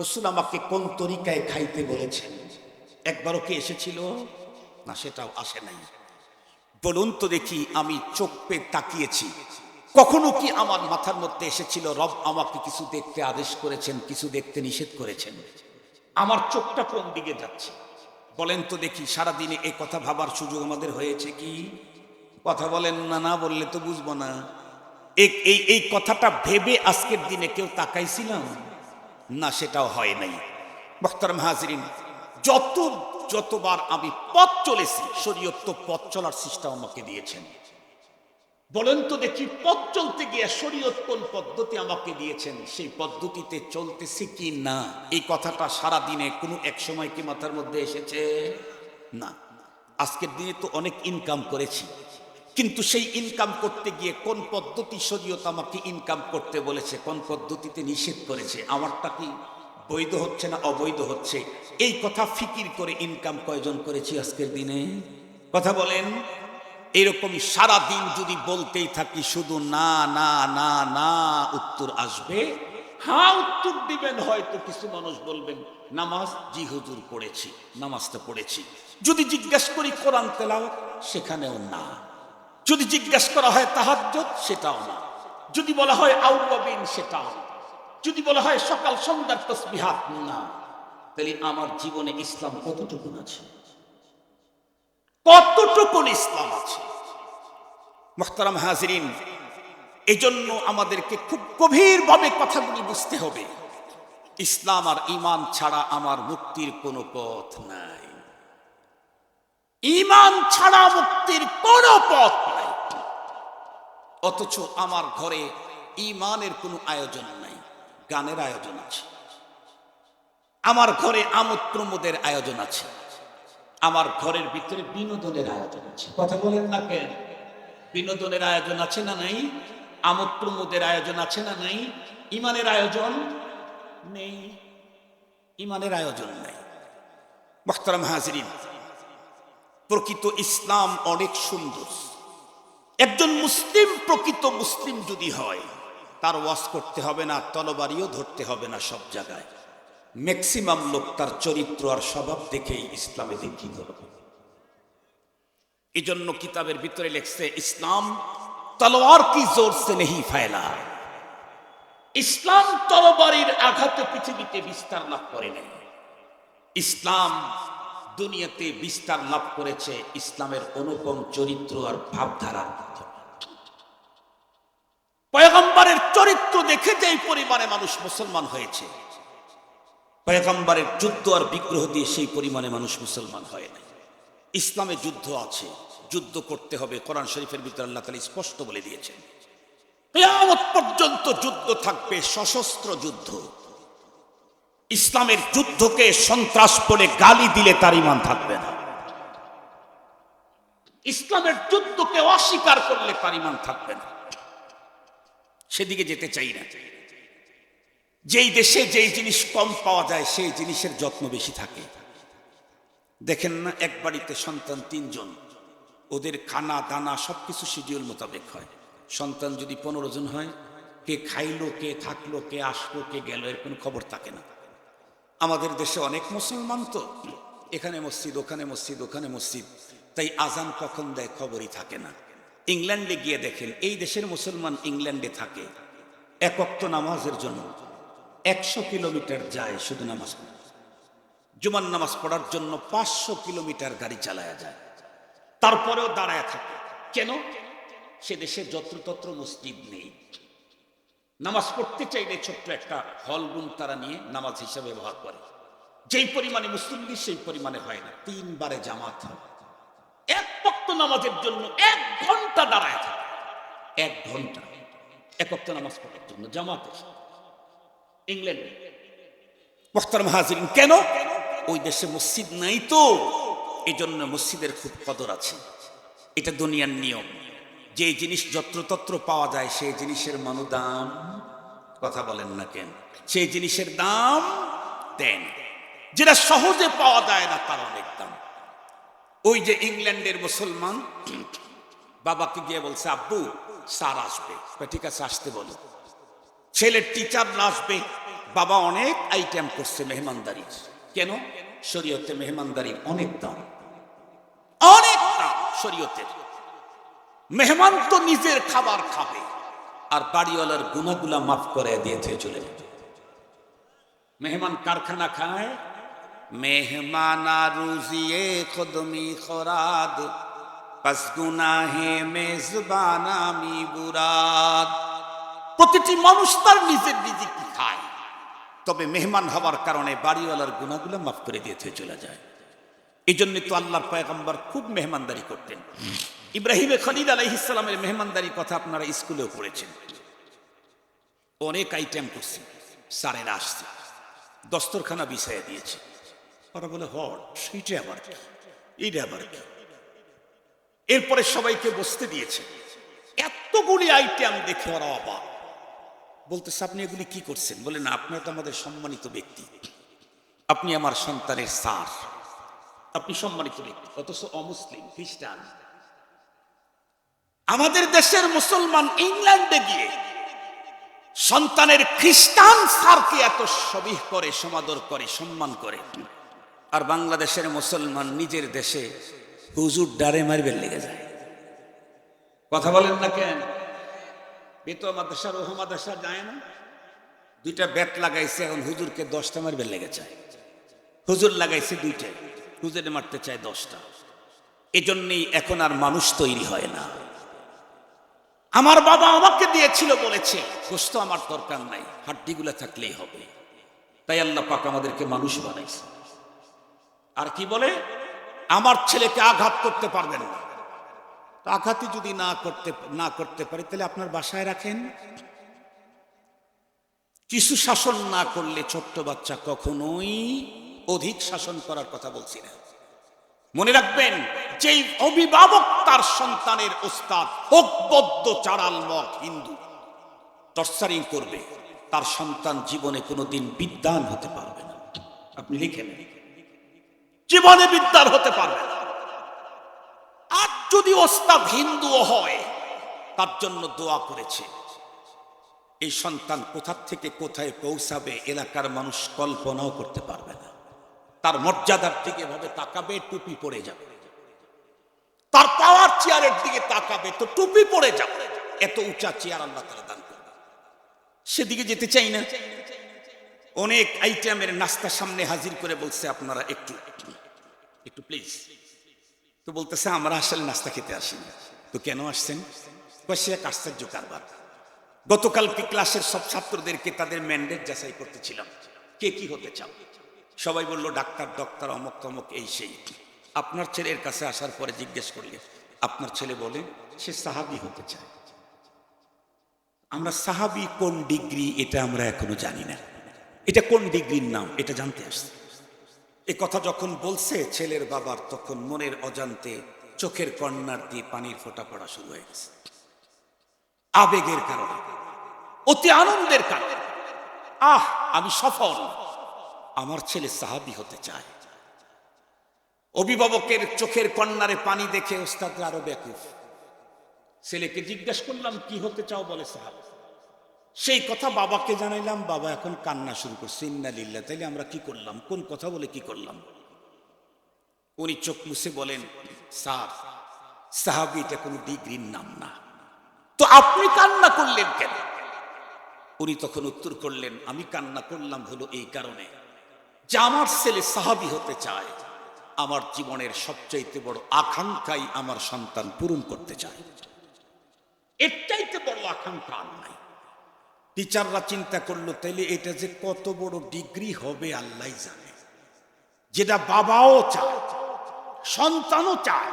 রাসূল আমাকে কোন তরিকায় খাইতে বলেছেন? একবারও কি এসেছিল? না, সেটাও আসে নাই। বলুন তো দেখি, আমি চোখ পেয়ে তাকিয়েছি, কখনো কি আমার মাথার মধ্যে এসেছিল রব আমাকে কিছু দেখতে আদেশ করেছেন, কিছু দেখতে নিষেধ করেছেন? আমার চোখটা কোন দিকে যাচ্ছে বলেন তো দেখি। সারাদিনে এই কথা ভাবার সুযোগ আমাদের হয়েছে কি? কথা বলেন না, না বললে তো বুঝবো না। এই কথাটা ভেবে আজকের দিনে কেউ তাকাইছিলাম? না, সেটাও হয় নাই। মুহতারাম হাজিরিন, যতবার আমি পথ চলেছি, শরীয়ত তো পথ চলার সিস্টেম আমাকে দিয়েছেন। বলেন তো দেখি, পথ চলতে গিয়ে শরীয়ত কোন পদ্ধতি আমাকে দিয়েছেন, সেই পদ্ধতিতে চলতেছি কি না? এই কথাটা সারা দিনে কোনো এক সময় কি মাথার মধ্যে এসেছে? না। আজকের দিনে তো অনেক ইনকাম করেছি, কিন্তু সেই ইনকাম করতে গিয়ে কোন পদ্ধতি শরীয়ত আমাকে ইনকাম করতে বলেছে, কোন পদ্ধতিতে নিষেধ করেছে, আমারটা কি বৈধ হচ্ছে না অবৈধ হচ্ছে, এই কথা ফিকির করে ইনকাম কয়জন করেছি আজকের দিনে? কথা বলেন। এরকম সারা দিন যদি বলতেই থাকি শুধু না না না না, উত্তর আসবে হ্যাঁ। উত্তর দিবেন হয়তো কিছু মানুষ, বলবেন নামাজ, জি হুজুর পড়েছি, নামাজটা পড়েছি। যদি জিজ্ঞাসা করি কোরআন তেলাওয়াত, সেখানেও না। যদি জিজ্ঞাসা করা হয় তাহাজ্জুদ, সেটাও না। যদি বলা হয় আউয়াবিন, সেটাও না। যদি বলা হয় সকাল সন্ধ্যার তাসবিহাত, না। তাহলে আমার জীবনে ইসলাম কতটুকু আছে? কতটুকু ইসলাম আছে? মুহতারাম হাজিরিন, এজন্য আমাদেরকে খুব গভীরভাবে কথাগুলি বুঝতে হবে। ইসলাম আর ঈমান ছাড়া আমার মুক্তির কোনো পথ নাই। ঈমান ছাড়া মুক্তির কোনো পথ নাই। অথচ আমার ঘরে ঈমানের কোনো আয়োজন নাই, গানের আয়োজন আছে। আমার ঘরে আমোদ প্রমোদের আয়োজন আছে। আমার ঘরের ভিতরে বিনোদনের আয়োজন আছে। কথা বলেন না কেন? বিনোদনের আয়োজন আছে না নাই? আমোদ প্রমোদের আয়োজন আছে না নাই? ঈমানের আয়োজন নেই। ঈমানের আয়োজন নাই। মুহতারাম হাজিরিন, প্রকৃত ইসলাম অনেক সুন্দর। একজন মুসলিম প্রকৃত মুসলিম যদি হয়, তার ওয়াজ করতে হবে না, তলবারিও ধরতে হবে না। সব জায়গায় ম্যাক্সিমাম লোক তার চরিত্র আর স্বভাব দেখেই ইসলামে দীক্ষিত হবে। এই জন্য কিতাবের ভিতরে লেখছে, ইসলাম তলোয়ার কি জোর সে নেহি ফেলা। ইসলাম তরবারির আঘাতে পৃথিবীতে বিস্তার লাভ করে নাই। ইসলাম দুনিয়াতে বিস্তার লাভ করেছে ইসলামের অনুপম চরিত্র আর ভাবধারার মাধ্যমে। পয়গম্বরের চরিত্র দেখে যেই পরিমাণে মানুষ মুসলমান হয়েছে, পয়গম্বরের যুদ্ধ আর বিগ্রহ দিয়ে সেই পরিমাণে মানুষ মুসলমান হয় না। ইসলামে যুদ্ধ আছে, যুদ্ধ করতে হবে। কোরআন শরীফের ভিতরে আল্লাহ তাআলা স্পষ্ট বলে দিয়েছেন, কিয়ামত পর্যন্ত যুদ্ধ থাকবে, সশস্ত্র যুদ্ধ। ইসলামের যুদ্ধকে সন্ত্রাস বলে গালি দিলে তার ঈমান থাকবে না। ইসলামের যুদ্ধকে অস্বীকার করলে তার ঈমান থাকবে না। সেদিকে যেতে চাই না। যেই দেশে যেই জিনিস কম পাওয়া যায়, সেই জিনিসের যত্ন বেশি থাকে। দেখেন না, এক বাড়িতে সন্তান 3 জন, ওদের খানা দানা সবকিছু শিডিউল মোতাবেক হয়। সন্তান যদি 15 জন হয়, কে খাইলো, কে থাকলো, কে আসলো, কে গেল, এর কোনো খবর থাকে না। আমাদের দেশে অনেক মুসলমান তো, এখানে মসজিদ, ওখানে মসজিদ, ওখানে মসজিদ, তাই আজান কখন দেয় খবরই থাকে না। ইংল্যান্ডে গিয়ে দেখেন, এই দেশের মুসলমান ইংল্যান্ডে থাকে, এক ওয়াক্ত নামাজের জন্য 100 কিলোমিটার যায় শুধু নামাজ পড়ে। জুমার নামাজ পড়ার জন্য 500 কিলোমিটার গাড়ি চালায়া যায়, তারপরেও দাঁড়ায় থাকে। কেন? সে দেশে যত্রতত্র মসজিদ নেই। নামাজ পড়তে চাইলে ছোট্ট একটা হল রুম তারা নিয়ে নামাজ হিসাবে ব্যবহার করে। যেই পরিমাণে মুসল্লি সেই পরিমাণে হয় না। 3 বারে জামাত হয়। এক ওয়াক্ত নামাজের জন্য 1 ঘন্টা দাঁড়ায় থাকে। 1 ঘন্টা এক ওয়াক্ত নামাজ পড়ার জন্য জামাতে ইংল্যান্ডে। মুহতারাম হাজিরিন, কেন? ওই দেশে মসজিদ নাই তো, এই জন্য মসজিদের খুব কদর আছে। এটা দুনিয়ার নিয়ম। যে জিনিস যত্রতত্র পাওয়া যায় সেই জিনিসের দাম, কথা বলেন না কেন? সেই জিনিসের দাম দেন। যেটা সহজে পাওয়া যায় না তার অনেক দাম। ওই যে ইংল্যান্ডের মুসলমান বাবাকে গিয়ে বলছে, আব্বু স্যার আসবে। ঠিক আছে, আসতে বলো। ছেলের টিচার আসবে, বাবা অনেক আইটেম করছে মেহমানদারির। কেন? শরীয়তে মেহমানদারির অনেক দাম, অনেক দাম শরীয়তের। মেহমান তো নিজের খাবার খাবে, আর বাড়িওয়ালার গুনাহগুলা মাফ করে দিয়েছে চলে যাবে। মেহমান কারখানা খায়, মেহমানা রুজিয়ে খুদমি খরাদ, পাস গুনাহে মেজবানা মি বুরাদ। প্রতিটি মানুষ তার নিজের রিজিক খায়, তবে মেহমান হওয়ার কারণে বাড়িওয়ালার গুনাহগুলো মাফ করে দিয়েছে চলে যায়। এই জন্য তো আল্লাহর পয়গম্বর খুব মেহমানদারি করতেন। ইব্রাহিম খলিল আলাইহিস সালামের মেহমানদারির কথা আপনারা স্কুলেও পড়েছেন। অনেক আইটেম করছে, স্যারেরা আসছে, দস্তরখানা বিছাইয়া দিয়েছে। ওরা বলে হট, সেইটা আবার কি, এইটা আবার কি। এরপরে সবাইকে বসতে দিয়েছে। এতগুলি আইটেম দেখে ওরা অবাক, বলতেছে আপনি এগুলি কি করছেন? বলে না, আপনি তো আমাদের সম্মানিত ব্যক্তি, আপনি আমার সন্তানের স্যার, আপনি সম্মানিত ব্যক্তি, অথচ অমুসলিম খ্রিস্টান। আমাদের দেশের মুসলমান ইংল্যান্ডে গিয়ে সন্তানের খ্রিস্টান স্যারকে এত সবিহ করে, সমাদর করে, সম্মান করে, আর বাংলাদেশের মুসলমান নিজের দেশে হুজুর ডারে মারবেন লেগে যায়। কথা বলেন না কেন? বেতো মাদ্রাসার ওহ মাদ্রাসা যায় না, দুইটা ব্যাট লাগাইছে, এখন হুজুরকে 10টা মারবেন লেগে যায়। হুজুর লাগাইছে 2টা, হুজুরে মারতে চায় 10টা। এজন্যই এখন আর মানুষ তৈরি হয় না। আমার বাবা আমাকে দিয়েছিল, বলেছে গোশত আমার দরকার নাই, হাড্ডিগুলা থাকলেই হবে। তাই আল্লাহ পাক আমাদেরকে মানুষ বানাইছে। আর কি বলে, আমার ছেলেকে আঘাত করতে পারবেন না। আঘাতই যদি না করতে পারি, তাহলে আপনার বাসায় রাখেন। কিছু শাসন না করলে ছোট্ট বাচ্চা কখনোই অধিক শাসন করার কথা বলছি না। মনে রাখবেন, যেই অভিভাবক তার সন্তানের ওস্তাদ হোক বৌদ্ধ, চাড়াল, মগ, হিন্দু, টর্চারিং করবে, তার সন্তান জীবনে কোনোদিন বিদ্বান হতে পারবে না। আপনি লিখে নেন, জীবনে বিদ্বান হতে পারবে না। আর যদি ওস্তাদ হিন্দুও হয়, তার জন্য দোয়া করেছে, এই সন্তান কোথা থেকে কোথায় পৌঁছাবে এলাকার মানুষ কল্পনাও করতে পারবে না। তার মর্যাদার দিকে ভাবে তাকাবে, টুপি পড়ে যাবে। তার পাওয়ার চেয়ারের দিকে তাকাবে তো টুপি পড়ে যাবে। এত উঁচা চেয়ার আল্লাহ তাআলা দান করবে, সেদিকে যেতে চাই না। অনেক আইটেমের নাস্তা সামনে হাজির করে বলছে, আপনারা একটু একটু প্লিজ। তো বলতেছে আমরা আসলে নাস্তা খেতে আসিনি। তো কেন আসছেন? সে এক আশ্চর্য কারবার। গতকালকে ক্লাসের সব ছাত্রদেরকে তাদের ম্যান্ডেট যাচাই করতেছিলাম, কে কি হতে চাও। সবাই বলল ডাক্তার, ডক্টর, অমক তমক, এই সেই। আপনার ছেলের কাছে আসার পরে জিজ্ঞেস করলে আপনার ছেলে বলে সে সাহাবী হতে চায়। আমরা সাহাবী কোন ডিগ্রি এটা আমরা এখনো জানি না, এটা কোন ডিগ্রির নাম এটা জানতে আসছি। এ কথা যখন বলছে ছেলের বাবার, তখন মনের অজান্তে চোখের কর্নার দিয়ে পানির ফোঁটা পড়া শুরু হয়ে গেছে। আবেগের কারণে, অতি আনন্দের কারণে, আমি সফল, আমার ছেলে সাহাবী হতে চায়। অভিভাবকের চোখের কন্যারে পানি দেখে ওস্তাদরা আরো বেকুফ। ছেলেকে জিজ্ঞেস করলাম কি হতে চাও, বলে সাহাবী। সেই কথা বাবাকে জানাইলাম, বাবা এখন কান্না শুরু করছে, ইন্না লিল্লাহ। তাইলে আমরা কি করলাম, কোন কথা বলে কি করলাম? উনি চোখ মুছে বলেন, স্যার, সাহাবী এটা কোনো ডিগ্রির নাম না। তো আপনি কান্না করলেন কেন? উনি তখন উত্তর করলেন, আমি কান্না করলাম হলো এই কারণে যে আমার ছেলে সাহাবী হতে চায়। আমার জীবনের সবচাইতে বড় আকাঙ্ক্ষাই আমার সন্তান পূরণ করতে চায়। এর চাইতে বড় আকাঙ্ক্ষা আর নাই। টিচাররা চিন্তা করলো, তাইলে এটা যে কত বড় ডিগ্রি হবে আল্লাহ জানে, যেটা বাবাও চায়, সন্তানও চায়।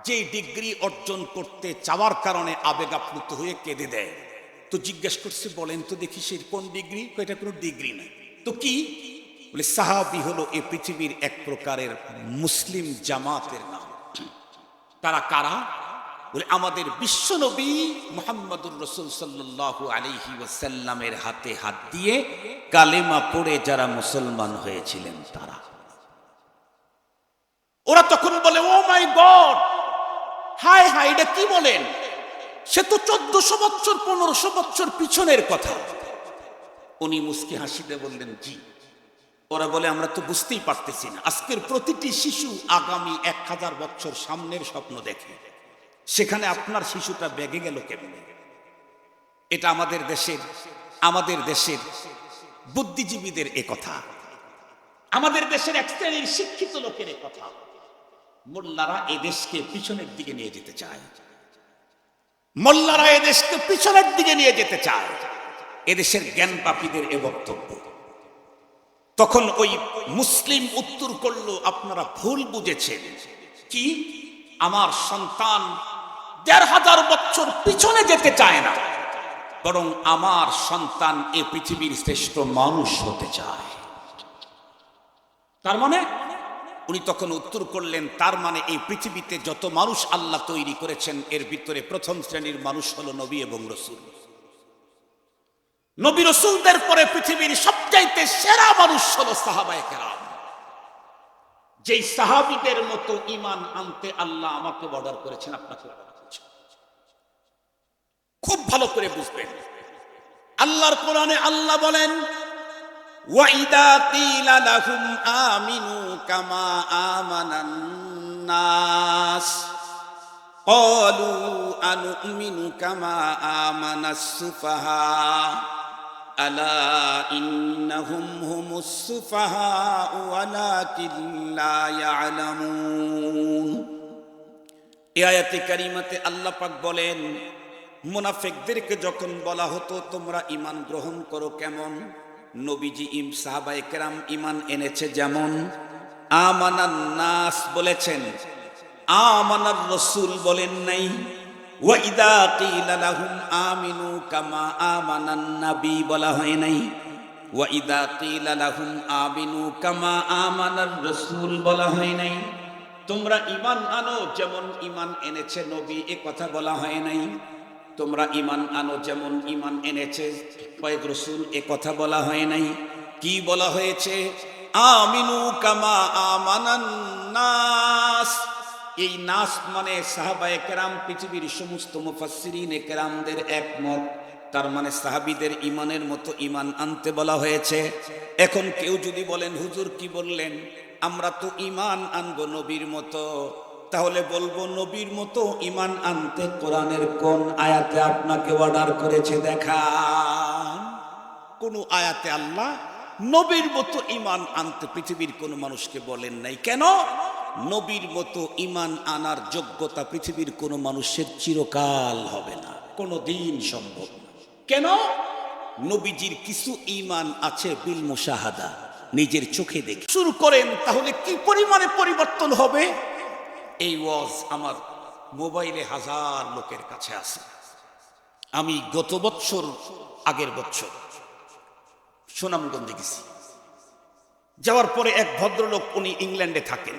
যে ডিগ্রি অর্জন করতে চাওয়ার কারণে আবেগ আপ্লুত হয়ে কেঁদে দেয়। তো জিজ্ঞেস করছে, বলেন তো দেখি সে কোন ডিগ্রি? এটা কোনো ডিগ্রি না। তো কি? বলে সাহাবী হলো এই পৃথিবীর এক প্রকারের মুসলিম জামাতের নাম। তারা কারা? বলে আমাদের বিশ্বনবী মুহাম্মদুর রাসূল সাল্লাল্লাহু আলাইহি ওয়াসাল্লামের হাতে হাত দিয়ে কালেমা পড়ে যারা মুসলমান হয়েছিলেন তারা। ওরা তখন বলে, ও মাই গড, হায় হায়, এটা কি বলেন? সে তো 1400 বছর 1500 বছর পিছনের কথা। উনি মুস্কি হাসিতে বললেন, জি। ওরা বলে, আমরা তো বুঝতেই পারতেছি না, আজকের প্রতিটি শিশু আগামী 1000 বছর সামনের স্বপ্ন দেখে, সেখানে আপনার শিশুটা বেগে গেল কেমনে? এটা আমাদের দেশের বুদ্ধিজীবীদের এ কথা, আমাদের দেশের এক শ্রেণীর শিক্ষিত লোকের এ কথা। মোল্লারা এই দেশকে পিছনের দিকে নিয়ে যেতে চায়, মোল্লারা এই দেশকে পিছনের দিকে নিয়ে যেতে চায়। এদেশের জ্ঞান পাপীদের এ বক্তব্য। তখন ওই মুসলিম উত্তর করলো, আপনারা ভুল বুঝেছেন। কি? আমার সন্তান 1500 বছর পিছনে যেতে চায় না, বরং আমার সন্তান এ পৃথিবীর শ্রেষ্ঠ মানুষ হতে চায়। তার মানে উনি তখন উত্তর করলেন, তার মানে এই পৃথিবীতে যত মানুষ আল্লাহ তৈরি করেছেন, এর ভিতরে প্রথম শ্রেণীর মানুষ হলো নবী এবং রসুল। নবী রসুলদের পরে পৃথিবীর সবচাইতে সেরা মানুষ হলো সাহাবায়ে কেরাম। যেই সাহাবীদের মতো ঈমান আনতে আল্লাহ আমাকে অর্ডার করেছেন, আপনাকে অর্ডার করেছেন। খুব ভালো করে বুঝবেন। আল্লাহর কোরআনে আল্লাহ বলেন, وَإِذَا قِيلَ لَهُمْ آمِنُوا كَمَا آمَنَ النَّاسُ قَالُوا أَنُؤْمِنُ كَمَا آمَنَ السُّفَهَاءُ أَلَا إِنَّهُمْ هُمُ السُّفَهَاءُ وَلَكِنْ لَا يَعْلَمُونَ। এই আয়াতে কারিমাতে আল্লাহ পাক বলেন, মুনাফিকদেরকে যখন বলা হতো তোমরা ঈমান গ্রহণ করো কেমন, নবীজি সাহাবায়ে কেরাম ঈমান এনেছে যেমন, আমানান নাস বলেছেন, আমানার রাসূল বলেন নাই। ওয়া ইযা কিলা লাহুম আমিনু কামা আমানান নবী বলা হয় নাই। ওয়া ইযা কিলা লাহুম আমিনু কামা আমানার রাসূল বলা হয় নাই। তোমরা ঈমান আনো যেমন ঈমান এনেছে নবী, এ কথা বলা হয় নাই। তোমরা ঈমান আনো যেমন ঈমান এনেছে কয়েক রাসূল, এ কথা বলা হয় নাই। কি বলা হয়েছে? আমিনু কামা আমানান নাস। এই নাস মানে সাহাবায়ে কেরাম, পৃথিবীর সমস্ত মুফাসসিরিনে কেরামদের একমত। তার মানে সাহাবীদের ঈমানের মতো ঈমান আনতে বলা হয়েছে। এখন কেউ যদি বলেন, হুজুর কি বললেন, আমরা তো ঈমান আনবো নবীর মতো, তাহলে বলবো নবীর মতো ঈমান আনতে কোরআনের কোন আয়াতে আপনাকে অর্ডার করেছে দেখান। কোন আয়াতে আল্লাহ নবীর মতো ঈমান আনতে পৃথিবীর কোন মানুষকে বলেন নাই। কেন? নবীর মতো ঈমান আনার যোগ্যতা পৃথিবীর কোন মানুষের চিরকাল হবে না, কোনদিন সম্ভব না। কেন? নবীজির কিছু ঈমান আছে বিল মুশাহাদা, নিজের চোখে দেখে। শুরু করেন তাহলে কি পরিমাণে পরিবর্তন হবে? এই ওয়াজ আমার মোবাইলে 1000 লোকের কাছে আছে। আমি গত বছর, আগের বছর সুনামগঞ্জে গেছি। যাওয়ার পরে এক ভদ্রলোক, উনি ইংল্যান্ডে থাকেন,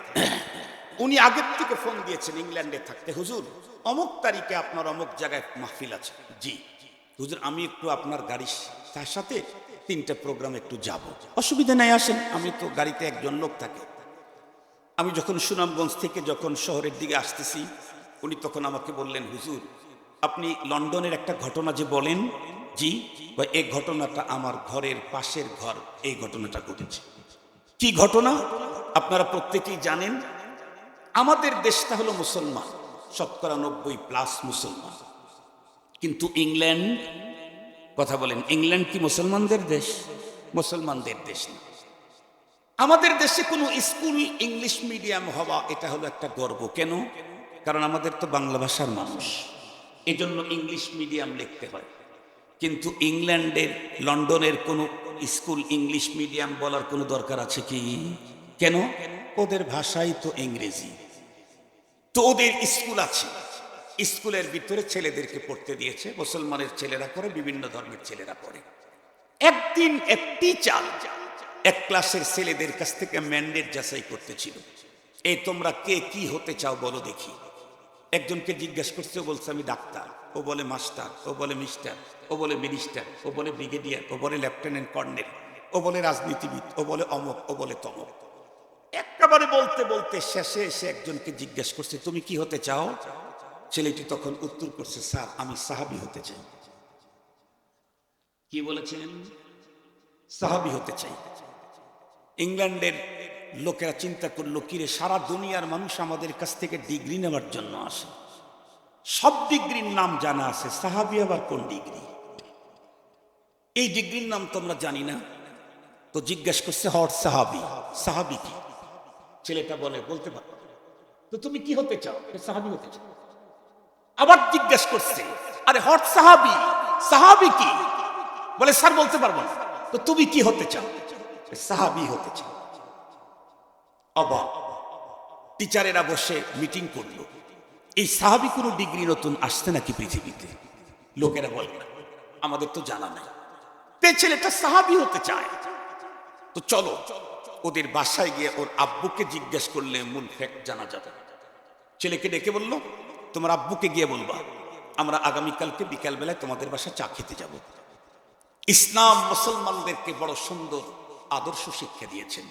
উনি আগের থেকে ফোন দিয়েছেন ইংল্যান্ডে থাকতে, হুজুর অমুক তারিখে আপনার অমুক জায়গায় মাহফিল আছে। জি হুজুর, আমি একটু আপনার গাড়ির তার সাথে 3টা প্রোগ্রাম একটু যাব। অসুবিধা নাই, আসেন। আমি তো গাড়িতে একজন লোক থাকে। আমি যখন সুনামগঞ্জ থেকে যখন শহরের দিকে আসতেছি, উনি তখন আমাকে বললেন, হুজুর আপনি লন্ডনের একটা ঘটনা যে বলেন। জি। এই ঘটনাটা আমার ঘরের পাশের ঘর, এই ঘটনাটা ঘটেছে। কি ঘটনা? আপনারা প্রত্যেকেই জানেন, আমাদের দেশটা হলো মুসলমান, 90% মুসলমান। কিন্তু ইংল্যান্ড, কথা বলেন, ইংল্যান্ড কি মুসলমানদের দেশ? মুসলমানদের দেশ না। আমাদের দেশে কোনো স্কুল ইংলিশ মিডিয়াম হওয়া, এটা হলো একটা গর্ব। কেন? কারণ আমাদের তো বাংলা ভাষার মানুষ, এজন্য ইংলিশ মিডিয়াম লিখতে হয়। কিন্তু ইংল্যান্ডের, লন্ডনের কোনো স্কুল ইংলিশ মিডিয়াম বলার কোনো দরকার আছে কি? কেন? ওদের ভাষাই তো ইংরেজি। তো ওদের স্কুল আছে, স্কুলের ভিতরে ছেলেদেরকে পড়তে দিয়েছে, মুসলমানের ছেলেরা পড়ে, বিভিন্ন ধর্মের ছেলেরা পড়ে। একদিন এক টিচার এক ক্লাসের ছেলেদের কাছ থেকে ম্যান্ডেট যাচাই করতেছিল, এই তোমরা কে কি হতে চাও বলো দেখি। একজনকে জিজ্ঞাসা করছে, ও বলছে আমি ডাক্তার, ও বলে মাস্টার, ও বলে মিস্টার, ও বলে মিনিস্টার, ও বলে ব্রিগেডিয়ার, ও বলে লেফটেন্যান্ট কর্নেল, ও বলে রাজনীতিবিদ, ও বলে অমক, ও বলে তমক। একেবারে বলতে বলতে শেষে এসে একজনকে জিজ্ঞাসা করছে, তুমি কি হতে চাও? ছেলেটি তখন উত্তর করছে, স্যার আমি সাহাবী হতে চাই। কি বলেছেন? সাহাবী হতে চাই। ইংল্যান্ডের লোকেরা চিন্তা করলো, কিরে সারা দুনিয়ার মানুষ আমাদের কাছ থেকে ডিগ্রি নেওয়ার জন্য আসে, সব ডিগ্রির নাম জানা আছে, সাহাবী আবার কোন ডিগ্রি? এই ডিগ্রির নাম তোমরা জানি না? তো জিজ্ঞেস করছে হট সাহাবী, সাহাবী কি? ছেলেটা বলতে পারো। তো তুমি কি হতে চাও? সাহাবী হতে চাও। আবার জিজ্ঞেস করছে, আরে হট সাহাবী, সাহাবী কি? বলে স্যার বলতে পারবো না। তো তুমি কি হতে চাও? সাহাবী হতে চাও। অবাক। টিচারেরা বসে মিটিং করলো, এই সাহাবী কোনো ডিগ্রি নতুন আসছে নাকি পৃথিবীতে? লোকেরা বলে না, আমাদের তো জানা নাই। তে ছেলেটা সাহাবী হতে চায়। তো চলো ওদের বাসায় গিয়ে ওর আব্বুকে জিজ্ঞেস করলে মূল ফ্যাক্ট জানা যাবে। ছেলেকে ডেকে বলল, তোমার আব্বুকে গিয়ে বলবা আমরা আগামীকালকে বিকালবেলায় তোমাদের বাসায় চা খেতে যাব। ইসলাম মুসলমানদেরকে বড় সুন্দর আদর্শ শিক্ষা দিয়েছেন।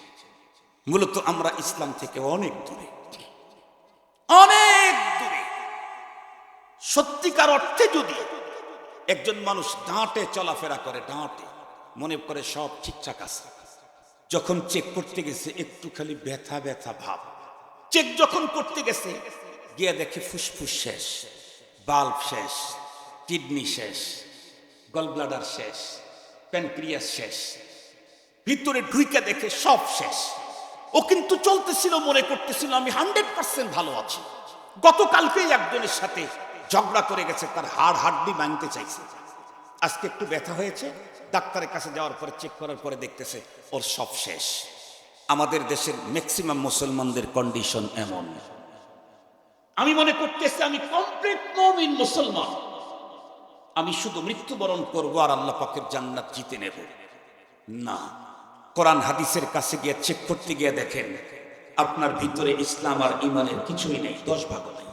মূলত আমরা ইসলাম থেকে অনেক দূরে, অনেক দূরে। সত্যিকার অর্থে যদি একজন মানুষ ডাঁটে চলাফেরা করে, ডাঁটে মনে করে সব ঠিকঠাক আছে, যখন চেক করতে গেছে একটু খালি ব্যথা ব্যথা ভাব, চেক যখন করতে গেছে গিয়ে দেখে ফুসফুস শেষ, বাল্ব শেষ, কিডনি শেষ, গলব্লাডার শেষ, প্যানক্রিয়াস শেষ, ভিতরে ঢুইকা দেখে সব শেষ। ও কিন্তু চলতেছিল, মনে করতেছিল আমি 100% ভালো আছি। গতকালকেই একজনের সাথে ঝগড়া করে গেছে, তার হাড্ডি ভাঙতে চাইছে, আজকে একটু ব্যথা হয়েছে, ডাক্তারের কাছে যাওয়ার পরে চেক করার পরে দেখতেছে ওর সব শেষ। আমাদের দেশের ম্যাক্সিমাম মুসলমানদের কন্ডিশন এমন। আমি মনে করতেছি আমি কমপ্লিট মুমিন মুসলমান, আমি শুধু মৃত্যুবরণ করব আর আল্লাহ পাকের জান্নাত জিতে নেব। না, কোরআন হাদিসের কাছে গিয়ে চেক করতে গিয়ে দেখেন আপনার ভিতরে ইসলাম আর ঈমানের কিছুই নেই, 10 ভাগও নেই।